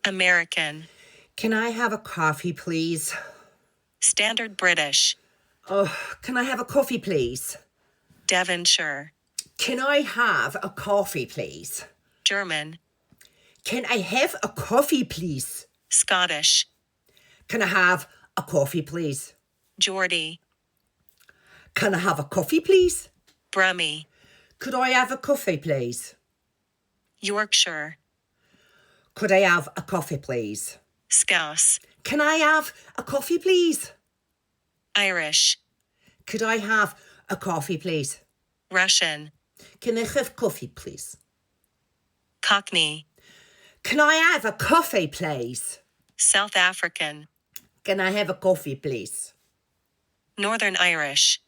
American. Can I have a coffee, please? Standard British. Can I have a coffee, please? Devonshire. Can I have a coffee, please? German. Can I have a coffee, please? Scottish. Can I have a coffee, please? Geordie. Can I have a coffee, please? Brummie. Could I have a coffee, please? Yorkshire. Could I have a coffee, please? Scouse. Can I have a coffee, please? Irish. Could I have a coffee, please? Russian. Can I have coffee, please? Cockney. Can I have a coffee, please? South African. Can I have a coffee, please? Northern Irish.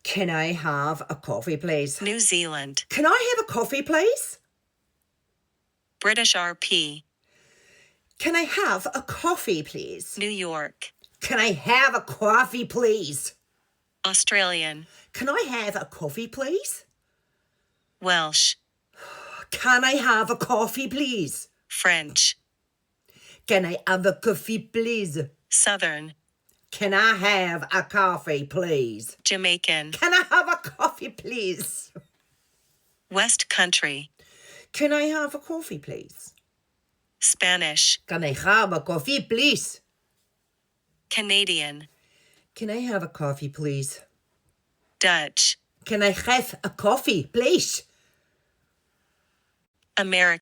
Can I have a coffee, please? New Zealand. Can I have a coffee, please? British RP. Can I have a coffee, please? New York. Can I have a coffee, please? Australian. Can I have a coffee, please? Welsh. Can I have a coffee, please? French. Can I have a coffee, please? Southern. Can I have a coffee, please? Jamaican. Can I have a coffee, please? West Country. Can I have a coffee, please? Spanish. Can I have a coffee, please? Canadian. Can I have a coffee, please? Dutch. Can I have a coffee, please? American.